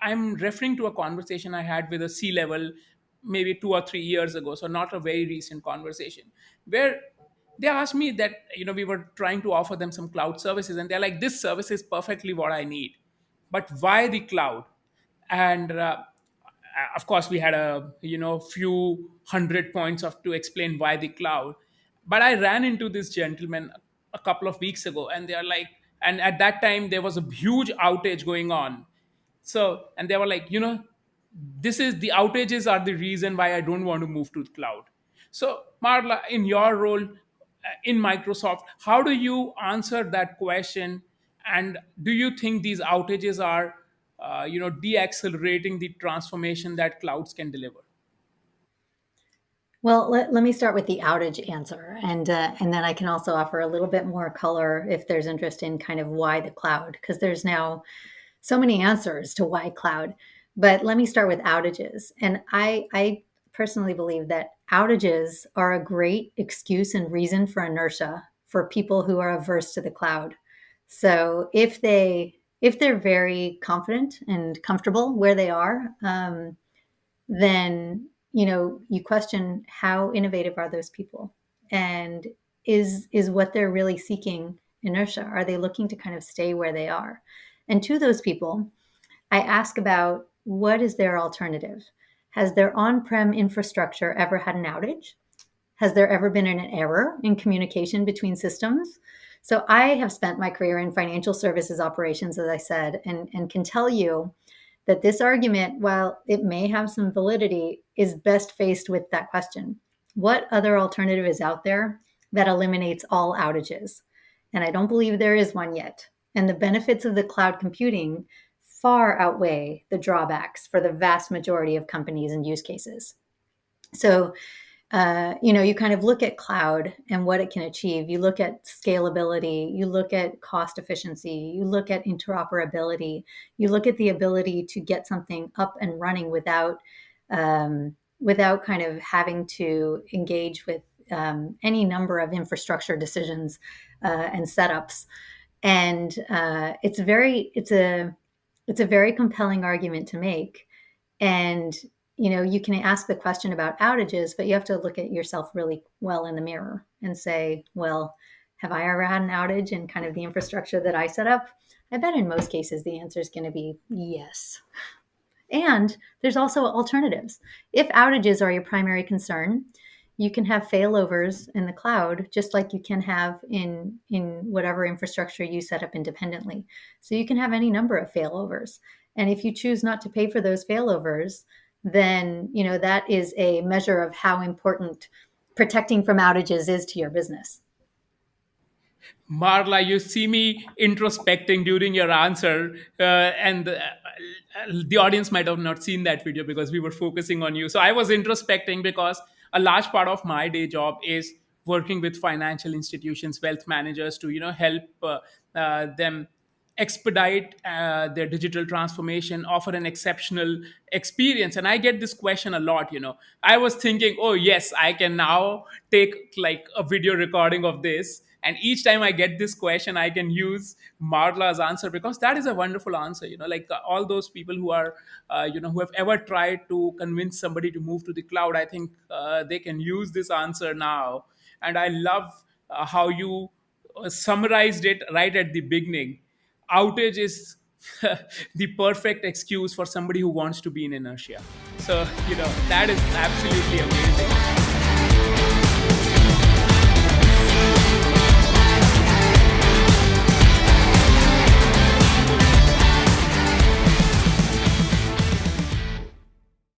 I'm referring to a conversation I had with a C level maybe 2 or 3 years ago, so not a very recent conversation, where they asked me that, we were trying to offer them some cloud services, and they're like, this service is perfectly what I need, but why the cloud? And of course we had a few hundred points of to explain why the cloud. But I ran into this gentleman a couple of weeks ago, and they are like, and at that time there was a huge outage going on. So, and they were like, this is the outages are the reason why I don't want to move to the cloud. So, Marla, in your role in Microsoft, how do you answer that question? And do you think these outages are, deaccelerating the transformation that clouds can deliver? Well, let me start with the outage answer, and then I can also offer a little bit more color if there's interest in kind of why the cloud, because there's now so many answers to why cloud. But let me start with outages, and I personally believe that outages are a great excuse and reason for inertia for people who are averse to the cloud. So if they're very confident and comfortable where they are, then you question how innovative are those people, and is what they're really seeking inertia? Are they looking to kind of stay where they are? And to those people, I ask about what is their alternative. Has their on-prem infrastructure ever had an outage? Has there ever been an error in communication between systems? So I have spent my career in financial services operations, as I said, and can tell you that this argument, while it may have some validity, is best faced with that question. What other alternative is out there that eliminates all outages? And I don't believe there is one yet. And the benefits of the cloud computing far outweigh the drawbacks for the vast majority of companies and use cases. So you kind of look at cloud and what it can achieve. You look at scalability, you look at cost efficiency, you look at interoperability, you look at the ability to get something up and running without kind of having to engage with any number of infrastructure decisions and setups. And it's a very compelling argument to make. And you can ask the question about outages, but you have to look at yourself really well in the mirror and say, well, have I ever had an outage in kind of the infrastructure that I set up? I bet in most cases the answer is going to be yes. And there's also alternatives. If outages are your primary concern, you can have failovers in the cloud, just like you can have in whatever infrastructure you set up independently. So you can have any number of failovers. And if you choose not to pay for those failovers, then that is a measure of how important protecting from outages is to your business. Marla, you see me introspecting during your answer, and the audience might have not seen that video because we were focusing on you. So I was introspecting because a large part of my day job is working with financial institutions, wealth managers to help them expedite their digital transformation, offer an exceptional experience. And I get this question a lot. I was thinking, oh yes, I can now take like a video recording of this, and each time I get this question I can use Marla's answer, because that is a wonderful answer. Like all those people who are who have ever tried to convince somebody to move to the cloud, I think they can use this answer now. And I love how you summarized it right at the beginning. Outage is the perfect excuse for somebody who wants to be in inertia. So that is absolutely amazing.